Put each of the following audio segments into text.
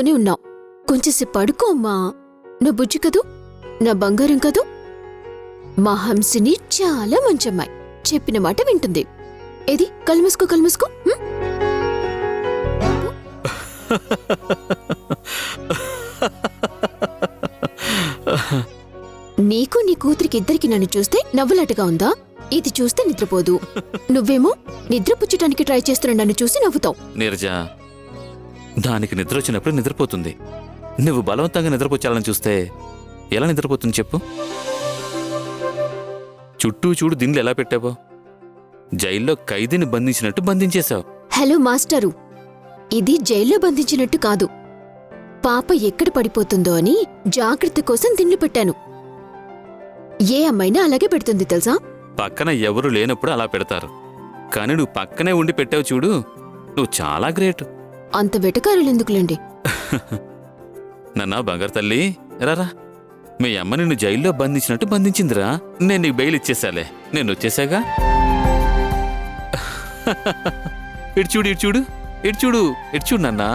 నిద్రపోతూనే ఉన్నావు. కొంచెంసేపు పడుకో అమ్మా. నా బుజ్జి కదూ, నా బంగారం కదూ. మా హంసిని చాలా మంచమ్మాయి, చెప్పిన మాట వింటుంది. ఏది కళ్ళు మూసుకో, కళ్ళు మూసుకో. నీకు నీ కూతురికి ఇద్దరికి నన్ను చూస్తే నవ్వులాటగా ఉందా? ఇది చూస్తే నిద్రపోదు. నువ్వేమో నిద్రపుచ్చటానికి ట్రై చేస్తున్న నన్ను చూసి నవ్వుతావు. నీరజ, దానికి నిద్ర వచ్చినప్పుడు నిద్రపోతుంది. నువ్వు బలవంతంగా నిద్రపుచ్చాలని చూస్తే ఎలా నిద్రపోతుంది చెప్పు? చుట్టూ చూడు దిండ్లు ఎలా పెట్టావో. జైల్లో ఖైదీని బంధించినట్టు బంధించేశావు. హలో మాస్టరు, ఇది జైల్లో బంధించినట్టు కాదు. పాప ఎక్కడ పడిపోతుందో అని జాగ్రత్త కోసం దిండ్లు పెట్టాను. ఏ అమ్మాయినా అలాగే పెడుతుంది తెలుసా? పక్కన ఎవరు లేనప్పుడు అలా పెడతారు, కానీ నువ్వు పక్కనే ఉండి పెట్టావు చూడు, నువ్వు చాలా గ్రేట్. అంత వెటకారులెందుకులేండి. నన్నా బంగారు తల్లి, రారా. మీ అమ్మ నిన్ను జైల్లో బంధించినట్టు బంధించిందిరా. నేను నీకు బెయిల్ ఇచ్చేసాలే, నేను వచ్చేసాగా. ఇటు చూడు, ఇటు చూడు, ఇటు చూడు, ఇటు చూడు నాన్నా.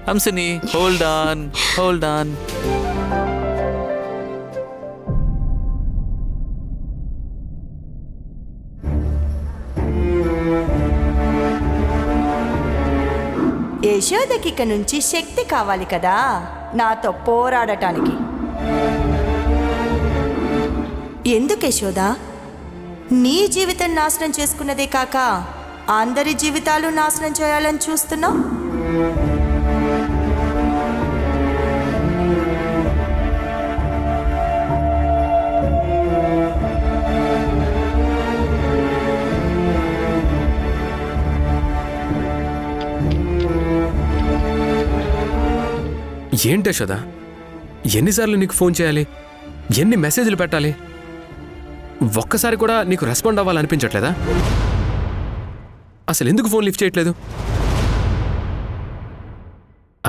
హంసని హోల్డ్ ఆన్, హోల్డ్ ఆన్. యశోదకి ఇక నుంచి శక్తి కావాలి కదా నాతో పోరాడటానికి. ఎందుకు యశోద, నీ జీవితం నాశనం చేసుకున్నదే కాక అందరి జీవితాలు నాశనం చేయాలని చూస్తున్నావు? ఏంటి యశోద, ఎన్నిసార్లు నీకు ఫోన్ చేయాలి, ఎన్ని మెసేజ్లు పెట్టాలి? ఒక్కసారి కూడా నీకు రెస్పాండ్ అవ్వాలనిపించట్లేదా? అసలు ఎందుకు ఫోన్ లిఫ్ట్ చేయట్లేదు?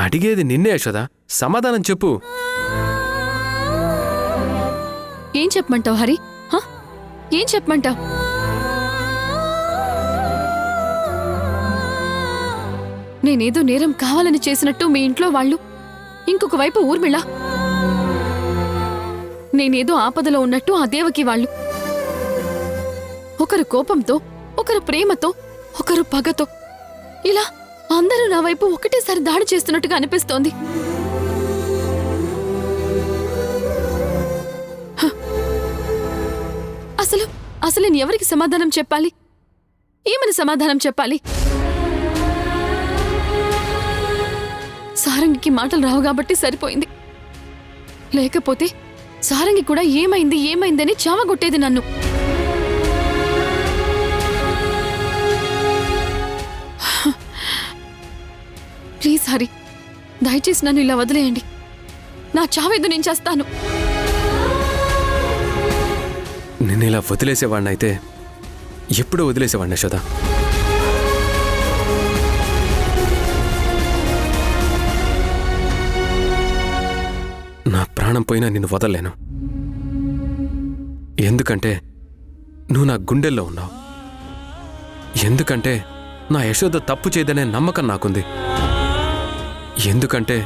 అడిగేది నిన్నే యశోద, సమాధానం చెప్పు. ఏం చెప్పమంటావు హరి? ఏం చెప్పమంటావు? నేనేదో నేరం కావాలని చేసినట్టు మీ ఇంట్లో వాళ్ళు, ఇంకొక వైపు ఊర్మిళ. నేనేదో ఆపదలో ఉన్నట్టు ఆ దేవకి వాళ్ళు. ఒకరు కోపంతో, ఒకరు ప్రేమతో, ఒకరు పగతో, ఇలా అందరూ నా వైపు ఒకటేసారి దాడి చేస్తున్నట్టుగా అనిపిస్తోంది. అసలు నేను ఎవరికి సమాధానం చెప్పాలి? ఏమని సమాధానం చెప్పాలి? సారంగికి మాటలు రావు కాబట్టి సరిపోయింది. లేకపోతే సారంగి కూడా ఏమైంది ఏమైందని చావగొట్టేది నన్ను. ప్లీజ్ హరి, దయచేసి నన్ను ఇలా వదిలేయండి. నా చావేదో నేను చేస్తాను. నిన్ను ఇలా వదిలేసేవాడినైతే ఎప్పుడూ వదిలేసేవాడిని యశోద. నా ప్రాణం పోయినా నిన్ను వదలలేను. ఎందుకంటే నువ్వు నా గుండెల్లో ఉన్నావు. ఎందుకంటే నా యశోద తప్పు చేయదనే నమ్మకం నాకుంది. ఎందుకంటే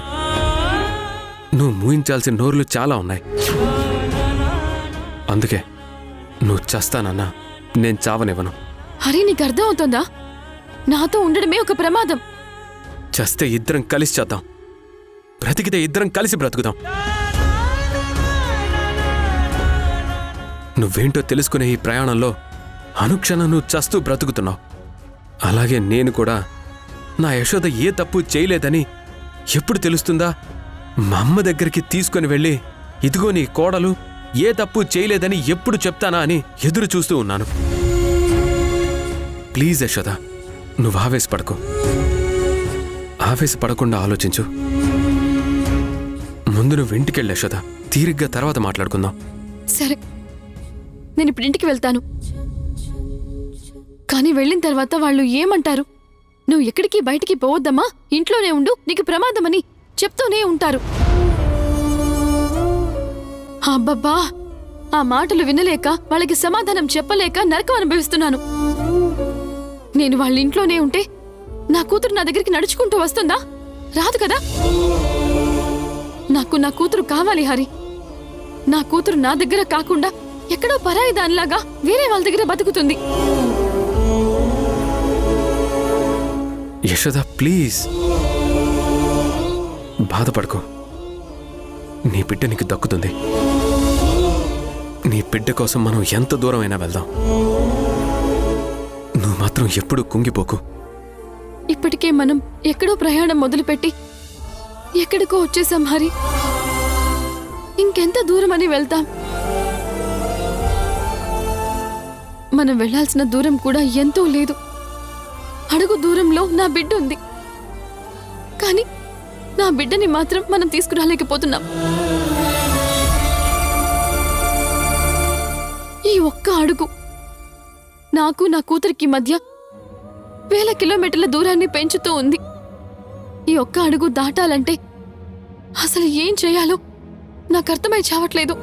నువ్వు మూయించాల్సిన నోర్లు చాలా ఉన్నాయి. అందుకే నువ్వు చస్తానన్నా నేను చావనివ్వను. హరి, నీకు అర్థం అవుతుందా? నాతో ఉండడమే ఒక ప్రమాదం. చస్తే ఇద్దరం కలిసి చేద్దాం, బ్రతికితే ఇద్దరం కలిసి బ్రతుకుదాం. నువ్వేంటో తెలుసుకునే ఈ ప్రయాణంలో అనుక్షణం నువ్వు చస్తూ బ్రతుకుతున్నావు. అలాగే నేను కూడా నా యశోద ఏ తప్పు చేయలేదని ఎప్పుడు తెలుస్తుందా, మా అమ్మ దగ్గరికి తీసుకుని వెళ్ళి ఇదిగో నీ కోడలు ఏ తప్పు చేయలేదని ఎప్పుడు చెప్తానా అని ఎదురు చూస్తూ ఉన్నాను. ప్లీజ్ యశోద, నువ్వు ఆవేశపడకు. ఆవేశపడకుండా ఆలోచించు. ముందు నువ్వు ఇంటికెళ్ళి యశోద, తీరిగ్గా తర్వాత మాట్లాడుకుందాం. సరే, నేను ఇప్పుడు ఇంటికి వెళ్తాను. కానీ వెళ్ళిన తర్వాత వాళ్ళు ఏమంటారు? నువ్వు ఎక్కడికి బయటికి పోవద్దమ్మా, ఇంట్లోనే ఉండు, నీకు ప్రమాదమని చెప్తూనే ఉంటారు. అబ్బబ్బా, ఆ మాటలు వినలేక, వాళ్ళకి సమాధానం చెప్పలేక నరకం అనుభవిస్తున్నాను. నేను వాళ్ళ ఇంట్లోనే ఉంటే నా కూతురు నా దగ్గరికి నడుచుకుంటూ వస్తుందా? రాదు కదా. నాకు నా కూతురు కావాలి హరి. నా కూతురు నా దగ్గర కాకుండా ఎక్కడో పరాయి దానిలాగా వేరే వాళ్ళ దగ్గర బతుకుతుంది. యశోద ప్లీజ్ బాధపడకు. నీ బిడ్డ నీకు దక్కుతుంది. నీ బిడ్డ కోసం మనం ఎంత దూరమైనా వెళ్దాం. నువ్వు మాత్రం ఎప్పుడూ కుంగిపోకు. ఇప్పటికే మనం ఎక్కడో ప్రయాణం మొదలుపెట్టి ఎక్కడికో వచ్చేసాం హరి. ఇంకెంత దూరం అని వెళ్తాం? మనం వెళ్లాల్సిన దూరం కూడా ఎంతో లేదు. అడుగు దూరంలో నా బిడ్డ ఉంది. కానీ నా బిడ్డని మాత్రం మనం తీసుకురాలేకపోతున్నాం. ఈ ఒక్క అడుగు నాకు నా కూతురికి మధ్య వేల కిలోమీటర్ల దూరాన్ని పెంచుతూ ఉంది. ఈ ఒక్క అడుగు దాటాలంటే అసలు ఏం చేయాలో నాకు అర్థమై చావట్లేదు.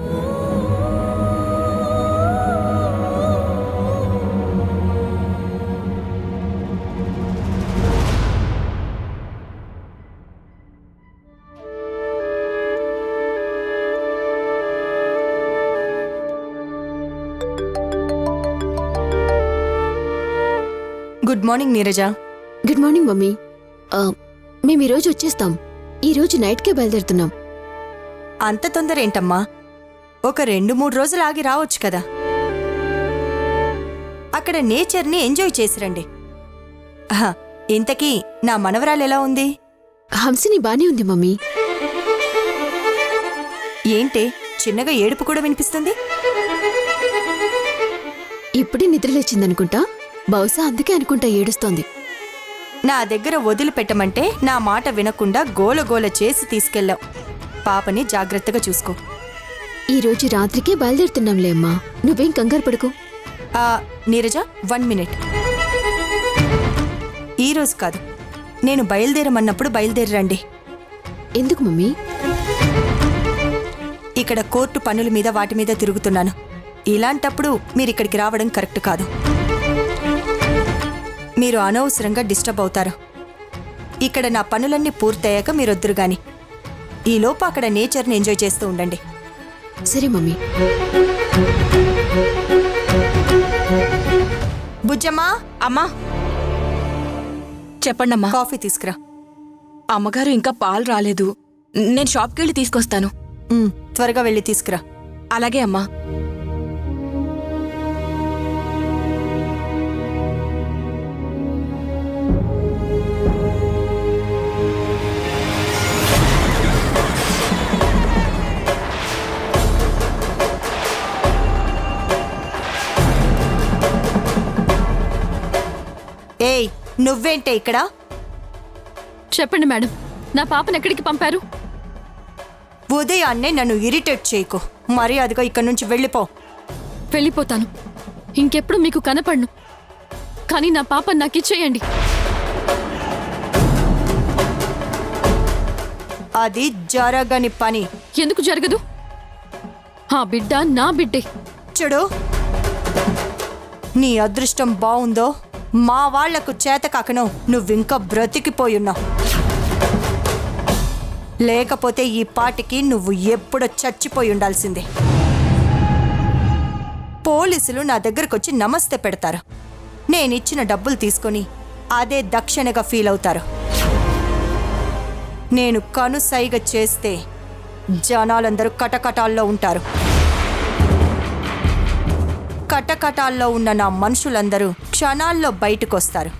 Good morning Neeraja. Good morning mummy. మేము ఈరోజు వచ్చేస్తాం. ఈరోజు నైట్కే బయలుదేరుతున్నాం. అంత తొందర ఏంటమ్మా? ఒక 2-3 రోజులు ఆగి రావచ్చు కదా. అక్కడ నేచర్ని ఎంజాయ్ చేసిరండి. ఇంతకీ నా మనవరాలు ఎలా ఉంది? హంసిని బానే ఉంది మమ్మీ. ఏంటే చిన్నగా ఏడుపు కూడా వినిపిస్తుంది? ఇప్పుడే నిద్రలేచిందనుకుంటా. బహుశా అందుకే అనుకుంటా ఏడుస్తోంది. నా దగ్గర వదిలిపెట్టమంటే నా మాట వినకుండా గోలగోల చేసి తీసుకెళ్ళావు. పాపని జాగ్రత్తగా చూసుకో. ఈరోజు రాత్రికే బయలుదేరుతున్నాంలే అమ్మా. నువ్వేం కంగారు పడుకో. నీరజ 1 మినిట్. ఈరోజు కాదు, నేను బయలుదేరమన్నప్పుడు బయలుదేరండి. ఎందుకు మమ్మీ? ఇక్కడ కోర్టు పనుల మీద వాటి మీద తిరుగుతున్నాను. ఇలాంటప్పుడు మీరిక్కడికి రావడం కరెక్ట్ కాదు. మీరు అనవసరంగా డిస్టర్బ్ అవుతారు. ఇక్కడ నా పనులన్నీ పూర్తయ్యాక మీరొద్దురు గాని. ఈలోపు అక్కడ నేచర్ని ఎంజాయ్ చేస్తూ ఉండండి. సరే మమ్మీ. బుజ్జమ్మా, అమ్మా చెప్పండమ్మా. కాఫీ తీసుకురా. అమ్మగారు ఇంకా పాలు రాలేదు. నేను షాప్కి వెళ్ళి తీసుకొస్తాను. త్వరగా వెళ్ళి తీసుకురా. అలాగే అమ్మా. ఏయ్, నువ్వేంటే ఇక్కడ? చెప్పండి మేడం, నా పాపను ఎక్కడికి పంపారు? ఉదయాన్నే నన్ను ఇరిటేట్ చేయకు. మర్యాదగా ఇక్కడి నుంచి వెళ్ళిపో. వెళ్ళిపోతాను. ఇంకెప్పుడు మీకు కనపడను. కానీ నా పాప నాకు ఇచ్చేయండి. అది జరగని పని. ఎందుకు జరగదు? ఆ బిడ్డ నా బిడ్డే. చూడు, నీ అదృష్టం బావుందో మా వాళ్లకు చేత కాకనో నువ్వింకా బ్రతికిపోయున్నావు. లేకపోతే ఈ పాటికి నువ్వు ఎప్పుడో చచ్చిపోయి ఉండాల్సిందే. పోలీసులు నా దగ్గరకొచ్చి నమస్తే పెడతారు. నేనిచ్చిన డబ్బులు తీసుకొని అదే దక్షిణగా ఫీల్ అవుతారు. నేను కనుసైగ చేస్తే జనాలందరూ కటకటాల్లో ఉంటారు. కటకటాల్లో ఉన్న నా మనుషులందరూ క్షణాల్లో బయటకొస్తారు.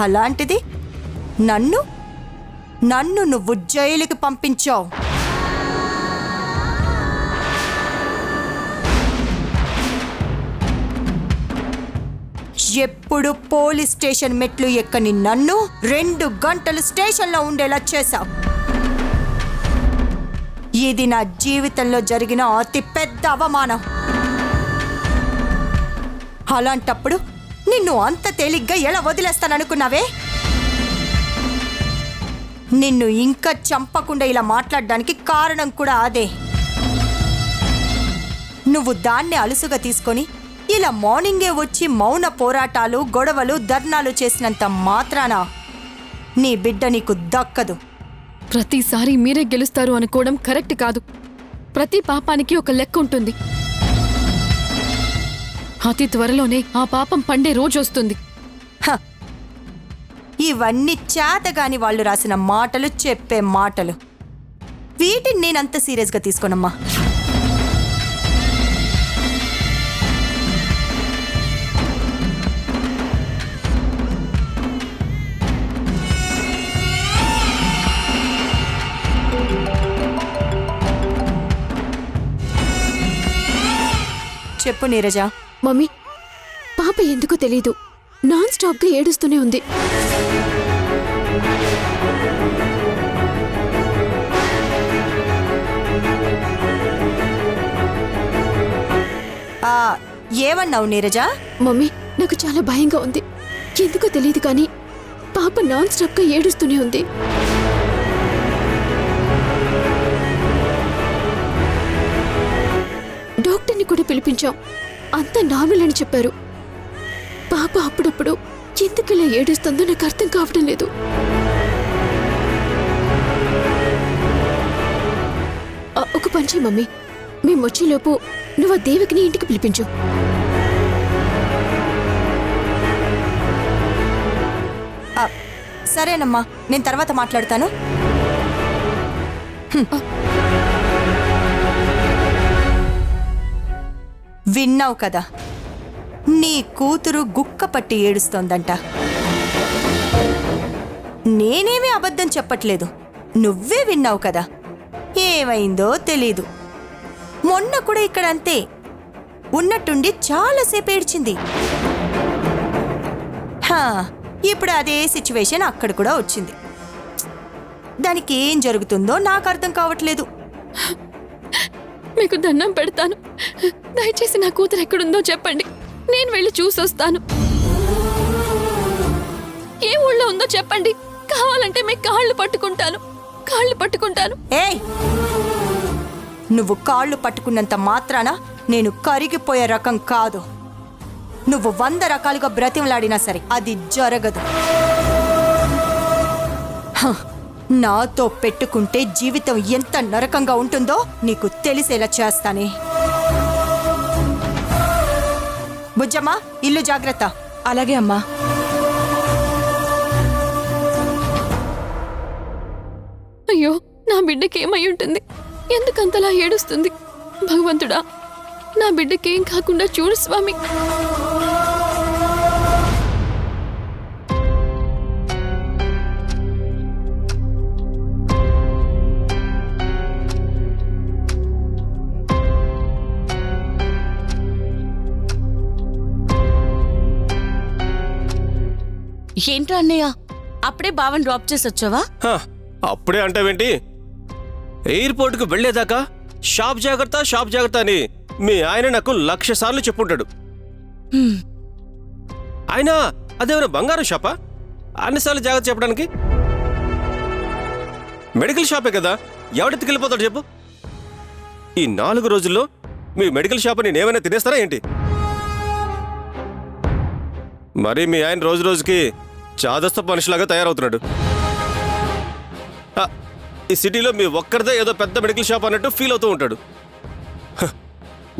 అలాంటిది నన్ను నువ్వు జైలుకి పంపించావు. ఎప్పుడు పోలీస్ స్టేషన్ మెట్లు ఎక్కని నన్ను 2 గంటలు స్టేషన్లో ఉండేలా చేశావు. ఇది నా జీవితంలో జరిగిన అతి పెద్ద అవమానం. అలాంటప్పుడు నిన్ను అంత తేలిగ్గా ఎలా వదిలేస్తాననుకున్నావే? నిన్ను ఇంకా చంపకుండా ఇలా మాట్లాడడానికి కారణం కూడా అదే. నువ్వు దాన్ని అలుసుగా తీసుకొని ఇలా మార్నింగే వచ్చి మౌన పోరాటాలు, గొడవలు, ధర్నాలు చేసినంత మాత్రాన నీ బిడ్డ నీకు దక్కదు. ప్రతిసారి మీరే గెలుస్తారు అనుకోవడం కరెక్ట్ కాదు. ప్రతి పాపానికి ఒక లెక్క ఉంటుంది. అతి త్వరలోనే ఆ పాపం పండే రోజు వస్తుంది. హ! ఇవన్నీ చేతగాని వాళ్ళు రాసిన మాటలు, చెప్పే మాటలు. వీటిని నేనంత సీరియస్గా తీసుకోనమ్మా. చెప్పు నీరజ. మమ్మీ, పాప ఎందుకో తెలీదు, నాన్ స్టాప్గా ఏడుస్తూనే ఉంది. ఏమన్నావు నీరజ? మమ్మీ, నాకు చాలా భయంగా ఉంది. ఎందుకో తెలియదు కానీ పాప నాన్ స్టాప్గా ఏడుస్తూనే ఉంది. డాక్టర్ని కూడా పిలిపించాం. అంతా నార్మల్ అని చెప్పారు. పాప అప్పుడప్పుడు ఎందుకలా ఏడుస్తుందో నాకు అర్థం కావడం లేదు. ఒక పని చెయ్యి మమ్మీ, మేము వచ్చేలోపు నువ్వు ఆ దేవికిని ఇంటికి పిలిపించు. సరేనమ్మా, నేను తర్వాత మాట్లాడతాను. విన్నావు కదా, నీ కూతురు గుక్క పట్టి ఏడుస్తోందంట. నేనేమీ అబద్ధం చెప్పట్లేదు, నువ్వే విన్నావు కదా. ఏమైందో తెలీదు. మొన్న కూడా ఇక్కడ అంతే, ఉన్నట్టుండి చాలాసేపు ఏడ్చింది. ఇప్పుడు అదే సిచ్యువేషన్ అక్కడ కూడా వచ్చింది. దానికి ఏం జరుగుతుందో నాకు అర్థం కావట్లేదు. మీకు దండం పెడతాను, దయచేసి నా కూతురు ఎక్కడుందో చెప్పండి, నేను వెళ్ళి చూసొస్తాను. ఏ ఊళ్ళో ఉందో చెప్పండి, కావాలంటే మీ కాళ్ళు పట్టుకుంటాను. ఏయ్, నువ్వు కాళ్ళు పట్టుకున్నంత మాత్రాన నేను కరిగిపోయే రకం కాదు. నువ్వు 100 రకాలుగా బ్రతిమలాడినా సరే అది జరగదు. నాతో పెట్టుకుంటే జీవితం ఎంత నరకంగా ఉంటుందో నీకు తెలిసేలా చేస్తానే. బుజ్జమ్మా, ఇల్లు జాగ్రత్త. అలాగే అమ్మా. అయ్యో, నా బిడ్డకి ఏమై ఉంటుంది? ఎందుకంతలా ఏడుస్తుంది? భగవంతుడా, నా బిడ్డకేం కాకుండా చూడు స్వామి. ఏంట్రా అన్నయ్య, అప్పుడే బావని డ్రాప్ చేసి వచ్చావా? అప్పుడే అంటావేంటి? ఎయిర్పోర్ట్కు వెళ్లేదాకా షాప్ జాగ్రత్త అని మీ ఆయన నాకు 1,00,000 సార్లు చెప్పుంటాడు. ఆయన అదేమైనా బంగారం షాపా అన్నిసార్లు జాగ్రత్త చెప్పడానికి? మెడికల్ షాపే కదా, ఎవడెత్తుకెళ్ళిపోతాడు చెప్పు? ఈ 4 రోజుల్లో మీ మెడికల్ షాప్ నేనేమైనా తినేస్తారా ఏంటి? మరి మీ ఆయన రోజు రోజుకి చాదస్త మనిషిలాగా తయారవుతున్నాడు. ఈ సిటీలో మీ ఒక్కరిదే ఏదో పెద్ద మెడికల్ షాప్ అన్నట్టు ఫీల్ అవుతూ ఉంటాడు.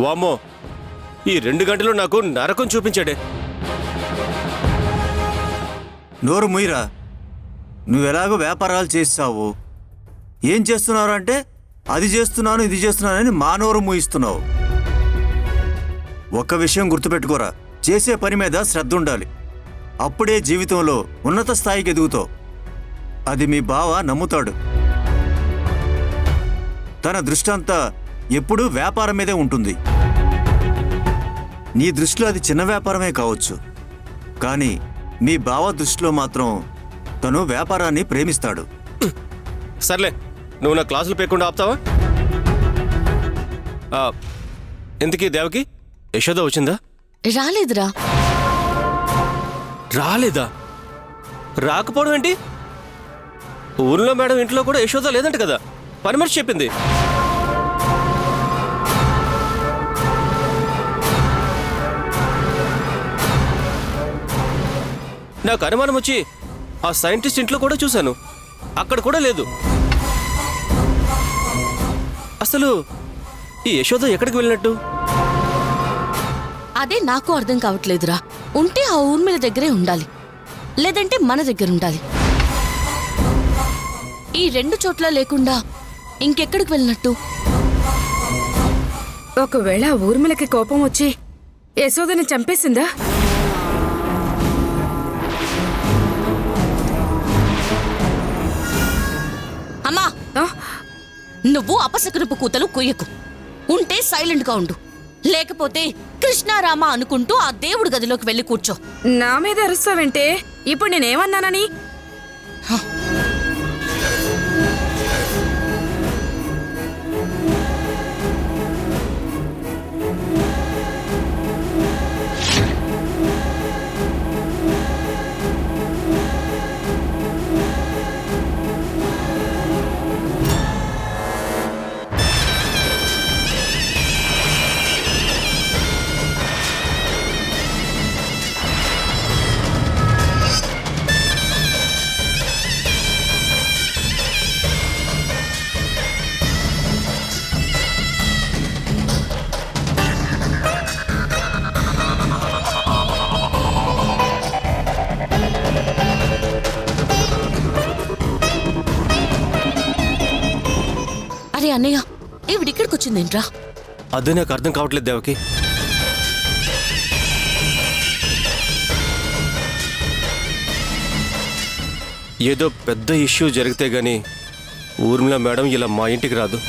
వామ్మో, ఈ 2 గంటలు నాకు నరకం చూపించాడే. నోరు ముయ్యరా, నువ్వెలాగో వ్యాపారాలు చేస్తావు, ఏం చేస్తున్నావు అంటే అది చేస్తున్నాను ఇది చేస్తున్నానని మా నోరు మూయిస్తున్నావు. ఒక్క విషయం గుర్తుపెట్టుకోరా, చేసే పని మీద శ్రద్ధ ఉండాలి. అప్పుడే జీవితంలో ఉన్నత స్థాయికి ఎదుగుతావు. అది మీ బావ నమ్ముతాడు. తన దృష్టి అంతా ఎప్పుడూ వ్యాపారం మీదే ఉంటుంది. నీ దృష్టిలో అది చిన్న వ్యాపారమే కావచ్చు, కానీ మీ బావ దృష్టిలో మాత్రం తను వ్యాపారాన్ని ప్రేమిస్తాడు. సర్లే, నువ్వు నా క్లాసులు పేకుండా ఆపుతావా? ఇంతకీ దేవకి యశోద వచ్చిందా? రాలేదురా. రాలేదా? రాకపోవడం ఏంటి? ఊర్లో మేడం ఇంట్లో కూడా యశోద లేదంట కదా, పని మనిషి చెప్పింది. నాకు అనుమానం వచ్చి ఆ సైంటిస్ట్ ఇంట్లో కూడా చూశాను, అక్కడ కూడా లేదు. అసలు ఈ యశోద ఎక్కడికి వెళ్ళినట్టు? అదే నాకు అర్థం కావట్లేదురా. ఉంటే ఆ ఊర్మిళ దగ్గరే ఉండాలి, లేదంటే మన దగ్గర ఉండాలి. ఈ రెండు చోట్ల లేకుండా ఇంకెక్కడికి వెళ్ళినట్టు? ఒకవేళ ఊర్మిళకి కోపం వచ్చి యశోదని చంపేసిందా? అమ్మా, ఆ? నువ్వు అపశకునపు కూతలు కుయ్యకు. ఉంటే సైలెంట్ గా ఉండు, లేకపోతే కృష్ణారామ అనుకుంటూ ఆ దేవుడి గదిలోకి వెళ్ళి కూర్చో. నా మీద అరుస్తావంటే ఇప్పుడు నేనేమన్నానని? అరే అన్నయ్య, ఈవిడిక్కడికి వచ్చిందేంట్రా? అదే నాకు అర్థం కావట్లేదు దేవకి. ఏదో పెద్ద ఇష్యూ జరిగితే గాని ఊర్మిళ మేడం ఇలా మా ఇంటికి రాదు.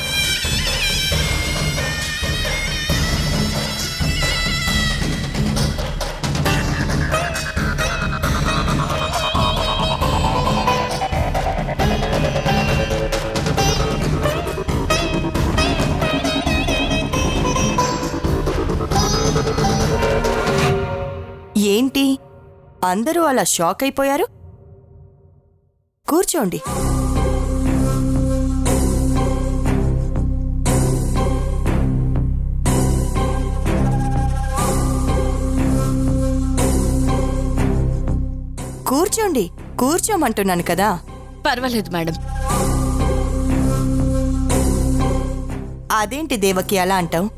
ఏంటి అందరూ అలా షాక్ అయిపోయారు? కూర్చోండి. కూర్చోండి, కూర్చోమంటున్నాను కదా. పర్వాలేదు మేడం. అదేంటి దేవకి అలా అంటావు?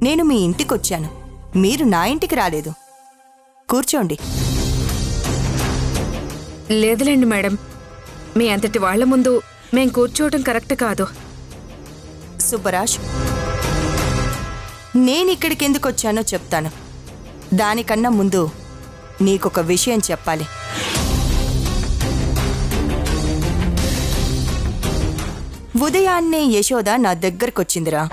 నేను మీ ఇంటికొచ్చాను, మీరు నా ఇంటికి రాలేదు. కూర్చోండి. లేదులేండి మేడం, మీ అంతటి వాళ్ల ముందు మేం కూర్చోవటం కరెక్ట్ కాదు. సుబ్బరాజ్, నేనిక్కడికి ఎందుకు వచ్చానో చెప్తాను. దానికన్నా ముందు నీకొక విషయం చెప్పాలి. ఉదయాన్నే యశోద నా దగ్గరకొచ్చిందిరా.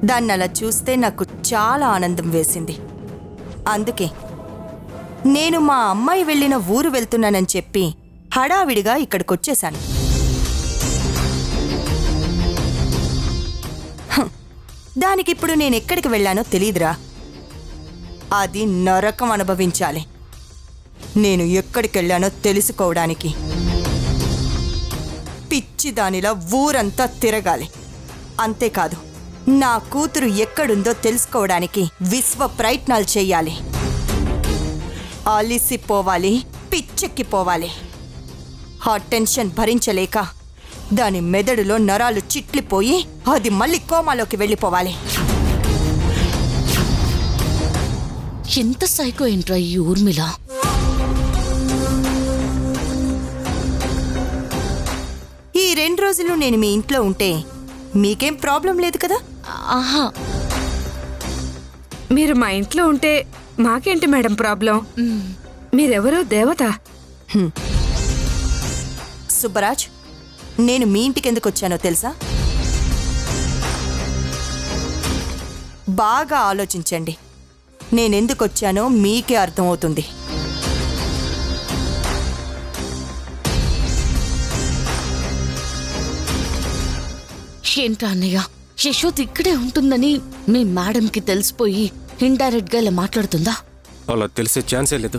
దాన్నలా చూస్తే నాకు చాలా ఆనందం వేసింది. అందుకే నేను మా అమ్మాయి వెళ్ళిన ఊరు వెళ్తున్నానని చెప్పి హడావిడిగా ఇక్కడికొచ్చేశాను. దానికిప్పుడు నేనెక్కడికి వెళ్ళానో తెలీదురా. అది నరకం అనుభవించాలి. నేను ఎక్కడికెళ్ళానో తెలుసుకోవడానికి పిచ్చి దానిలా ఊరంతా తిరగాలి. అంతేకాదు, నా కూతురు ఎక్కడుందో తెలుసుకోవడానికి విశ్వ ప్రయత్నాలు చెయ్యాలి. అలిసిపోవాలి, పిచ్చెక్కిపోవాలి. ఆ టెన్షన్ భరించలేక దాని మెదడులో నరాలు చిట్లిపోయి అది మళ్ళీ కోమాలోకి వెళ్ళిపోవాలి. ఎంత సైకో ఏంట్రా ఈ ఊర్మిళ. ఈ 2 రోజులు నేను మీ ఇంట్లో ఉంటే మీకేం ప్రాబ్లం లేదు కదా? ఆహా, మీరు మా ఇంట్లో ఉంటే మాకేంటి మేడం ప్రాబ్లం? మీరెవరో దేవత. సుబ్బరాజ్, నేను మీ ఇంటికి ఎందుకు వచ్చానో తెలుసా? బాగా ఆలోచించండి. నేనెందుకు వచ్చానో మీకే అర్థమవుతుంది. ఏంట్రా అన్నయ్య, యశోద్ ఇక్కడే ఉంటుందని మీ మేడంకి తెలిసిపోయి ఇండైరెక్ట్ గా ఇలా మాట్లాడుతుందా? అలా తెలిసే ఛాన్సే లేదు.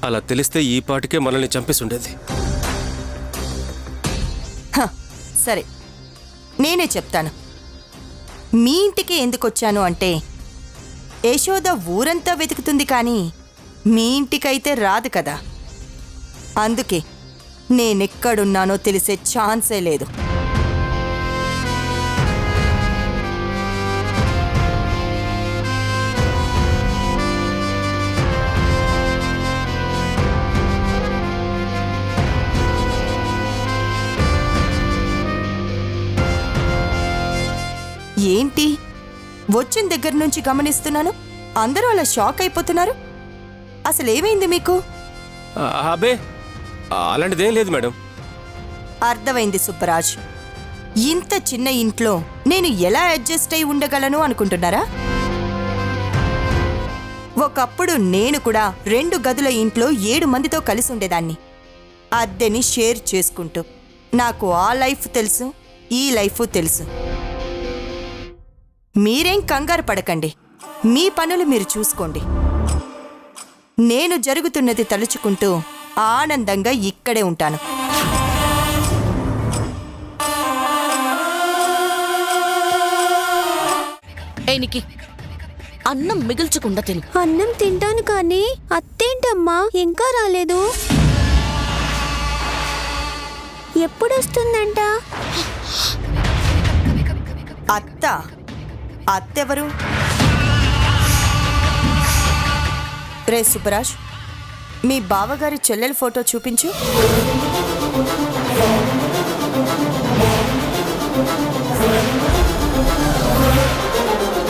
అలా తెలిస్తే ఈ పాటికే మనల్ని చంపేసి ఉండేది. సరే, నేనే చెప్తాను. మీ ఇంటికి ఎందుకు వచ్చాను అంటే యశోద ఊరంతా వెతుకుతుంది కానీ మీ ఇంటికైతే రాదు కదా. అందుకే నేనెక్కడున్నానో తెలిసే ఛాన్సే లేదు. ఏంటి వచ్చిన దగ్గర నుంచి గమనిస్తున్నాను, అందరూ అలా షాక్ అయిపోతున్నారు. అసలు ఏమైంది మీకు? అబ్బే అలాంటిదేం లేదు మేడం. అర్థమైంది సుబ్బరాజ్. ఇంత చిన్న ఇంట్లో నేను ఎలా అడ్జస్ట్ అయి ఉండగలను అనుకుంటున్నారా? ఒకప్పుడు నేను కూడా 2 గదుల ఇంట్లో 7 మందితో కలిసి ఉండేదాన్ని, అద్దెని షేర్ చేసుకుంటూ. నాకు ఆ లైఫ్ తెలుసు, ఈ లైఫ్ తెలుసు. మీరేం కంగారు పడకండి, మీ పనులు మీరు చూసుకోండి. నేను జరుగుతున్నది తలుచుకుంటూ ఆనందంగా ఇక్కడే ఉంటాను. ఏనికి అన్నం మిగిల్చకుండా తిను. అన్నం తింటాను కానీ అత్తేంటమ్మా ఇంకా రాలేదు? ఎప్పుడొస్తుందంట? అత్తెవరు? రే సుబ్బరాజ్, మీ బావగారి చెల్లెల ఫోటో చూపించు.